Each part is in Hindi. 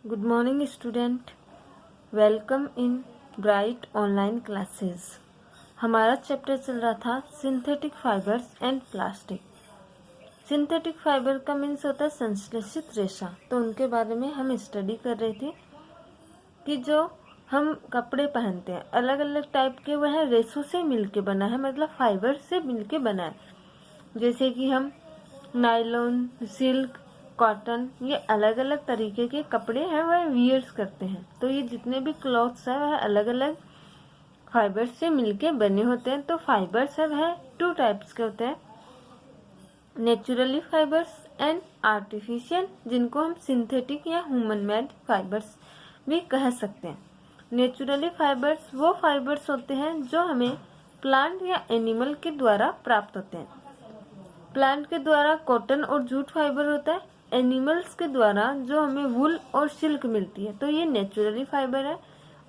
Good morning student, welcome in bright online classes. हमारा चैप्टर चल रहा था synthetic fibres and plastic. Synthetic fibre का मीन्स होता है संश्लेषित रेशा। तो उनके बारे में हम स्टडी कर रहे थे कि जो हम कपड़े पहनते हैं अलग अलग टाइप के, वह रेशों से मिलके बना है, मतलब फाइबर से मिलके बना है। जैसे कि हम नायलॉन, सिल्क, कॉटन, ये अलग अलग तरीके के कपड़े हैं वह वियर्स करते हैं। तो ये जितने भी क्लॉथ्स हैं वह अलग अलग फाइबर से मिलके बने होते हैं। तो फाइबर सब है टू टाइप्स के होते हैं, नेचुरली फाइबर्स एंड आर्टिफिशियल, जिनको हम सिंथेटिक या ह्यूमन मेड फाइबर्स भी कह सकते हैं। नेचुरली फाइबर्स वो फाइबर्स होते हैं जो हमें प्लांट या एनिमल के द्वारा प्राप्त होते हैं। प्लांट के द्वारा कॉटन और जूट फाइबर होता है, एनिमल्स के द्वारा जो हमें वुल और सिल्क मिलती है, तो ये नेचुरली फाइबर है।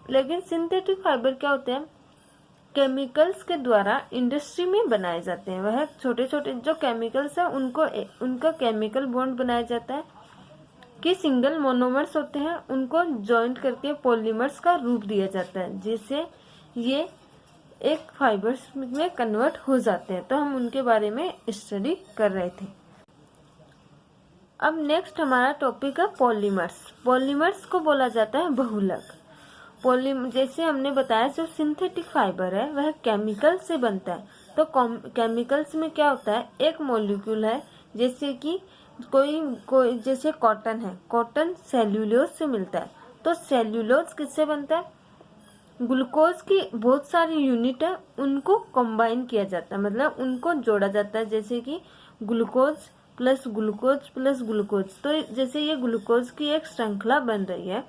लेकिन सिंथेटिक फाइबर क्या होते हैं, केमिकल्स के द्वारा इंडस्ट्री में बनाए जाते हैं। वह छोटे छोटे जो केमिकल्स है उनका केमिकल बॉन्ड बनाया जाता है कि सिंगल मोनोमर्स होते हैं, उनको जॉइंट करके पॉलीमर्स का रूप दिया जाता है, जिससे ये एक फाइबर्स में कन्वर्ट हो जाते हैं। तो हम उनके बारे में स्टडी कर रहे थे। अब नेक्स्ट हमारा टॉपिक है पॉलीमर्स। पॉलीमर्स को बोला जाता है बहुलक। जैसे हमने बताया जो सिंथेटिक फाइबर है वह केमिकल से बनता है। तो केमिकल्स में क्या होता है, एक मॉलिक्यूल है, जैसे कि कोई जैसे कॉटन है, कॉटन सेल्यूलोज से मिलता है। तो सेल्यूलोज किससे बनता है, ग्लूकोज की बहुत सारी यूनिट है, उनको कंबाइन किया जाता है, मतलब उनको जोड़ा जाता है। जैसे कि glucose plus glucose plus glucose, तो जैसे ये ग्लूकोज की एक श्रृंखला बन रही है,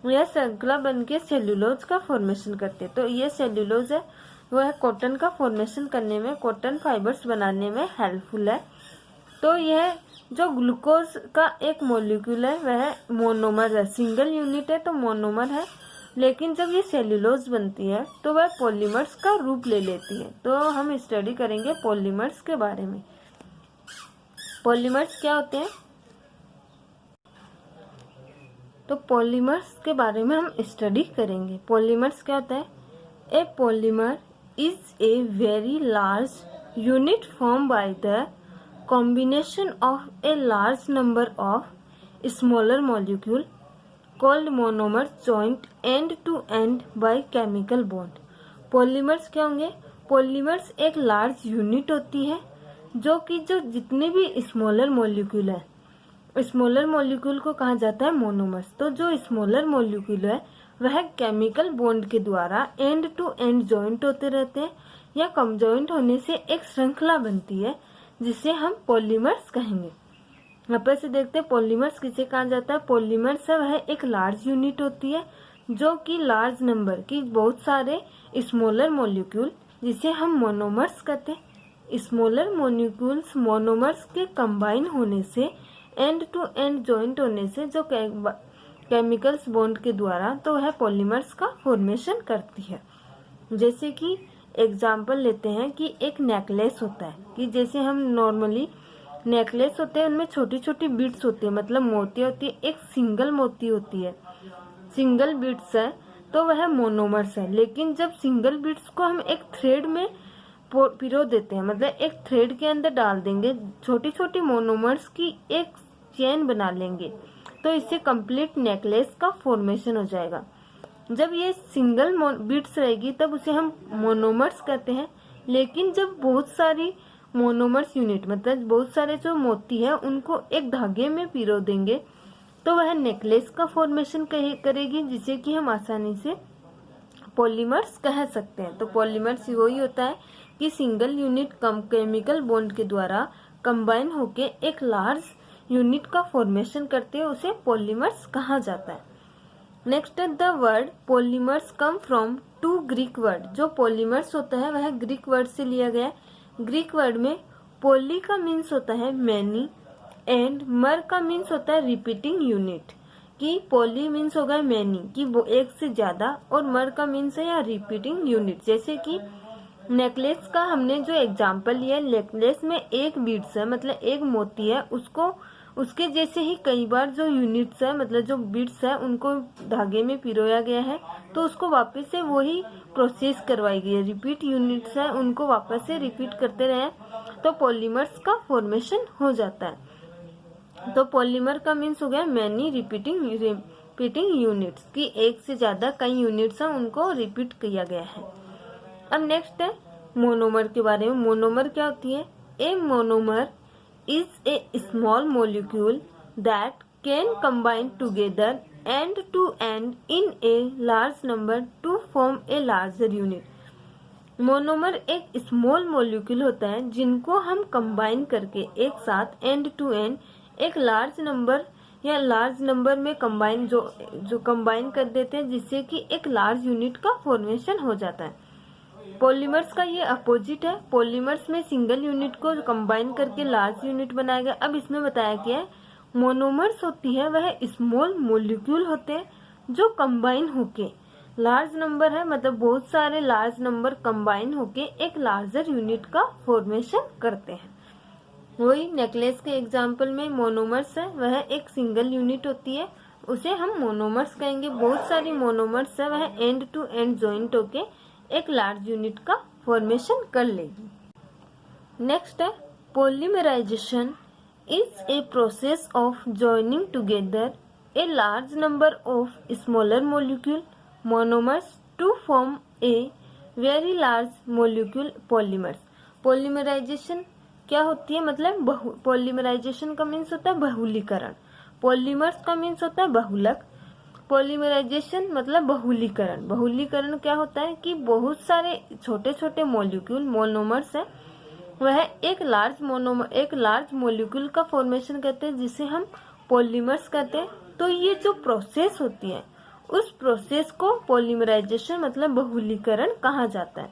यह श्रृंखला बन के सेल्यूलोज का फॉर्मेशन करती है। तो ये सेल्यूलोज है वह कॉटन का फॉर्मेशन करने में, कॉटन फाइबर्स बनाने में हेल्पफुल है। तो यह जो ग्लूकोज का एक मॉलिक्यूल है वह मोनोमर है, सिंगल यूनिट है तो मोनोमर है। लेकिन जब ये सेल्यूलोज बनती है तो वह पॉलीमर्स का रूप ले लेती है। तो हम स्टडी करेंगे पॉलीमर्स के बारे में। पॉलीमर्स क्या होते हैं, तो पॉलीमर्स के बारे में हम स्टडी करेंगे। पॉलीमर्स क्या होता है, ए polymer is a very large unit form by the combination of a large number of smaller molecule called monomers joined end to end by chemical bond। Polymers क्या होंगे, पॉलीमर्स एक लार्ज यूनिट होती है जो जितने भी स्मॉलर मॉलिक्यूल है, स्मॉलर मॉलिक्यूल को कहा जाता है मोनोमर्स। तो जो स्मॉलर मॉलिक्यूल है वह केमिकल बॉन्ड के द्वारा एंड टू एंड जॉइंट होते रहते हैं, या कम जॉइंट होने से एक श्रृंखला बनती है जिसे हम पॉलीमर्स कहेंगे। यहाँ पर से देखते हैं पॉलीमर्स किसे कहा जाता है। पॉलीमर्स है वह एक लार्ज यूनिट होती है जो कि लार्ज नंबर की बहुत सारे स्मॉलर मॉलिक्यूल, जिसे हम मोनोमर्स कहते हैं। स्मॉलर मॉलिक्यूल्स मोनोमर्स के कंबाइन होने से, एंड टू एंड जॉइंट होने से जो केमिकल्स बॉन्ड के द्वारा, तो वह पॉलीमर्स का फॉर्मेशन करती है। जैसे कि एग्जाम्पल लेते हैं कि एक नेकलेस होता है, कि जैसे हम नॉर्मली नेकलेस होते हैं उनमें छोटी छोटी बीड्स होती है, मतलब मोती होती है, एक सिंगल मोती होती है, सिंगल बीड्स है, तो वह मोनोमर्स है। लेकिन जब सिंगल बीड्स को हम एक थ्रेड में पिरो देते हैं, मतलब एक थ्रेड के अंदर डाल देंगे, छोटी छोटी मोनोमर्स की एक चेन बना लेंगे, तो इससे कंप्लीट नेकलेस का फॉर्मेशन हो जाएगा। जब ये सिंगल बीड्स रहेगी तब उसे हम मोनोमर्स कहते हैं। लेकिन जब बहुत सारी मोनोमर्स यूनिट, मतलब बहुत सारे जो मोती है उनको एक धागे में पिरो देंगे, तो वह नेकलेस का फॉर्मेशन करेगी, जिसे कि हम आसानी से पॉलीमर्स कह सकते हैं। तो पॉलीमर्स वही होता है कि सिंगल यूनिट कम केमिकल बॉन्ड के द्वारा कंबाइन होके एक लार्ज यूनिट का फॉर्मेशन करते हैं, उसे पॉलीमर्स कहा जाता है। Next the word polymers come from to Greek word. जो पॉलीमर्स होता है वह ग्रीक वर्ड से लिया गया है। ग्रीक वर्ड में पॉली का मीन्स होता है मैनी, एंड मर का मीन्स होता है रिपीटिंग यूनिट। कि पॉली मीन्स हो गया मैनी, कि वो एक से ज्यादा, और मर का मीन्स है या रिपीटिंग यूनिट। जैसे कि नेकलेस का हमने जो एग्जाम्पल लिया, नेकलेस में एक बीड्स है, मतलब एक मोती है, उसके जैसे ही कई बार जो यूनिट्स है मतलब जो बिट्स है उनको धागे में पिरोया गया है तो उसको वापस से वही प्रोसेस करवाई गई है। रिपीट यूनिट्स है उनको वापस से रिपीट करते रहे तो पॉलीमर्स का फॉर्मेशन हो जाता है। तो पॉलीमर का मीन्स हो गया मैनी रिपीटिंग यूनिट्स की एक से ज्यादा कई यूनिट्स हैं उनको रिपीट किया गया है। अब नेक्स्ट है मोनोमर के बारे में। मोनोमर क्या होती है? ए monomer is a small molecule that can combine together end to end in a large number to form a larger unit। Monomer एक स्मॉल मॉलिक्यूल होता है जिनको हम कंबाइन करके एक साथ एंड टू एंड एक लार्ज नंबर या लार्ज नंबर में कंबाइन जो कंबाइन कर देते हैं जिससे कि एक लार्ज यूनिट का फॉर्मेशन हो जाता है। पॉलीमर्स का ये अपोजिट है। पॉलीमर्स में सिंगल यूनिट को कंबाइन करके लार्ज यूनिट बनाया गया। अब इसमें बताया गया है मोनोमर्स होती है वह स्मॉल मॉलिक्यूल होते हैं जो कंबाइन होके लार्ज नंबर है मतलब बहुत सारे लार्ज नंबर कंबाइन होके एक लार्जर यूनिट का फॉर्मेशन करते हैं। वही नेकलेस के एग्जाम्पल में मोनोमर्स है वह एक सिंगल यूनिट होती है उसे हम मोनोमर्स कहेंगे। बहुत सारी मोनोमर्स है वह एंड टू एंड ज्वाइंट होके एक लार्ज यूनिट का फॉर्मेशन कर लेगी। नेक्स्ट है polymerisation is a process of joining together a large number of smaller molecule monomers to form a very large molecule polymers. Polymerisation क्या होती है? मतलब पॉलीमराइजेशन का मीन्स होता है बहुलीकरण। पॉलीमर्स का मीन्स होता है बहुलक। पॉलीमराइजेशन मतलब बहुलीकरण। बहुलीकरण क्या होता है कि बहुत सारे छोटे छोटे मॉलिक्यूल मोनोमर्स है वह एक लार्ज मॉलिक्यूल का फॉर्मेशन करते हैं जिसे हम पॉलीमर्स कहते हैं। तो ये जो प्रोसेस होती है उस प्रोसेस को पॉलीमराइजेशन मतलब बहुलीकरण कहा जाता है।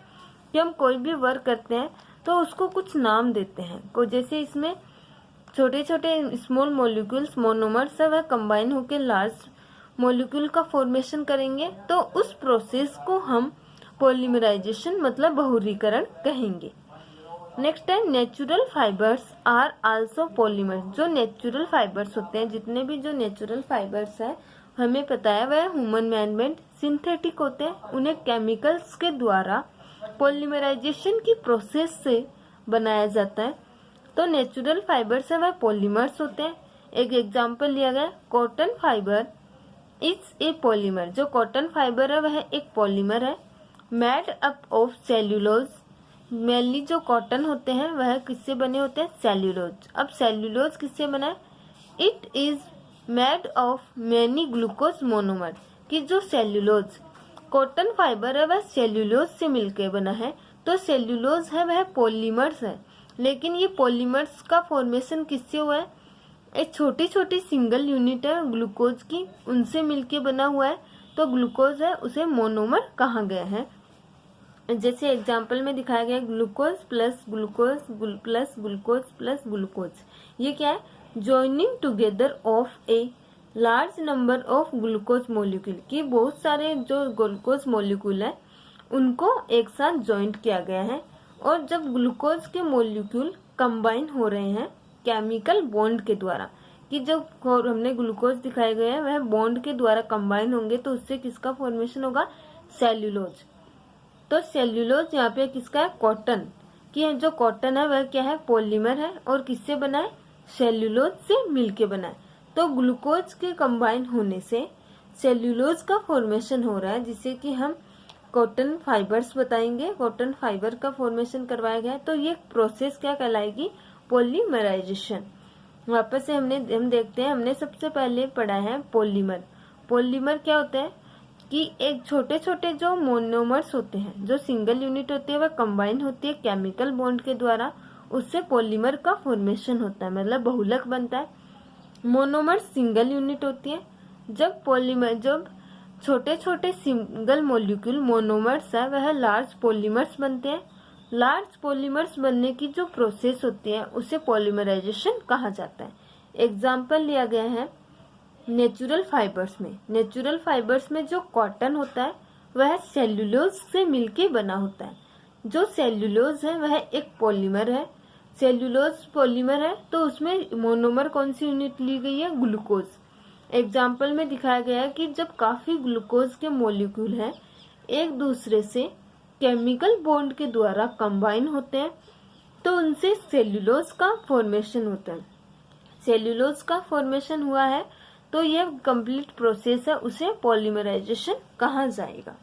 कि हम कोई भी वर्क करते हैं तो उसको कुछ नाम देते हैं। जैसे इसमें छोटे छोटे स्मॉल मॉलिक्यूल्स मोनोमर्स है वह कंबाइन होकर लार्ज मॉलिक्यूल का फॉर्मेशन करेंगे तो उस प्रोसेस को हम पॉलीमराइजेशन मतलब बहुलीकरण कहेंगे। नेक्स्ट है natural fibres are also polymer. जो नेचुरल फाइबर्स होते हैं जितने भी जो नेचुरल फाइबर्स है हमें पता है वह ह्यूमन मैनमेड सिंथेटिक होते हैं। उन्हें केमिकल्स के द्वारा पॉलीमराइजेशन की प्रोसेस से बनाया जाता है। तो नेचुरल फाइबर्स है वह पॉलीमर्स होते हैं। एक एग्जाम्पल लिया गया cotton fibre is a polymer. जो कॉटन फाइबर है वह एक पॉलीमर है made up of cellulose. Mainly जो कॉटन होते हैं वह किससे बने होते हैं? सेल्यूलोज। अब सेल्यूलोज किससे बना है? It is made of many glucose monomer. कि जो सेल्यूलोज कॉटन फाइबर है वह सेल्यूलोज से मिलकर बना है। तो सेल्यूलोज है वह पॉलीमर्स है। लेकिन ये पॉलीमर्स का फॉर्मेशन किससे हुआ है? एक छोटी छोटी सिंगल यूनिट है ग्लूकोज की उनसे मिलके बना हुआ है। तो ग्लूकोज है उसे मोनोमर कहा गया है। जैसे एग्जाम्पल में दिखाया गया glucose plus glucose plus glucose plus glucose. ये क्या है? Joining together of A large number of glucose molecule. की बहुत सारे जो ग्लूकोज मॉलिक्यूल है उनको एक साथ ज्वाइंट किया गया है। और जब ग्लूकोज के मॉलिक्यूल कंबाइन हो रहे हैं केमिकल बॉन्ड के द्वारा कि जो हमने ग्लूकोज दिखाए गए हैं वह बॉन्ड के द्वारा कंबाइन होंगे तो उससे किसका फॉर्मेशन होगा? सेल्यूलोज। तो सेल्यूलोज यहाँ पे किसका है? कॉटन की। जो कॉटन है वह क्या है? पॉलीमर है। और किससे बना है? सेल्यूलोज से मिलके बना है। तो ग्लूकोज के कंबाइन होने से सेल्यूलोज का फॉर्मेशन हो रहा है जिसे कि हम कॉटन फाइबर्स बताएंगे। कॉटन फाइबर का फॉर्मेशन करवाया गया है। तो ये प्रोसेस क्या कहलाएगी? पॉलीमराइजेशन। वापस से हम देखते हैं हमने सबसे पहले पढ़ा है पॉलीमर। पॉलीमर क्या होता है कि एक छोटे छोटे जो मोनोमर्स होते हैं जो सिंगल यूनिट होती है वह कंबाइन होती है केमिकल बॉन्ड के द्वारा उससे पॉलीमर का फॉर्मेशन होता है मतलब बहुलक बनता है। मोनोमर सिंगल यूनिट होती है। जब छोटे छोटे सिंगल मॉलिक्यूल मोनोमर्स है वह लार्ज पॉलीमर्स बनते हैं। लार्ज पॉलीमर्स बनने की जो प्रोसेस होती है उसे पॉलीमराइजेशन कहा जाता है। एग्जाम्पल लिया गया है नेचुरल फाइबर्स में। नेचुरल फाइबर्स में जो कॉटन होता है वह सेल्यूलोज से मिलके बना होता है। जो सेल्यूलोज है वह एक पॉलीमर है। सेल्यूलोज पॉलीमर है तो उसमें मोनोमर कौन सी यूनिट ली गई है, ग्लूकोज। एग्जाम्पल में दिखाया गया है कि जब काफी ग्लूकोज के मॉलिक्यूल हैं एक दूसरे से केमिकल बॉन्ड के द्वारा कंबाइन होते हैं तो उनसे सेल्यूलोज का फॉर्मेशन होता है। सेल्यूलोज का फॉर्मेशन हुआ है तो यह कंप्लीट प्रोसेस है, उसे पॉलीमराइजेशन कहा जाएगा।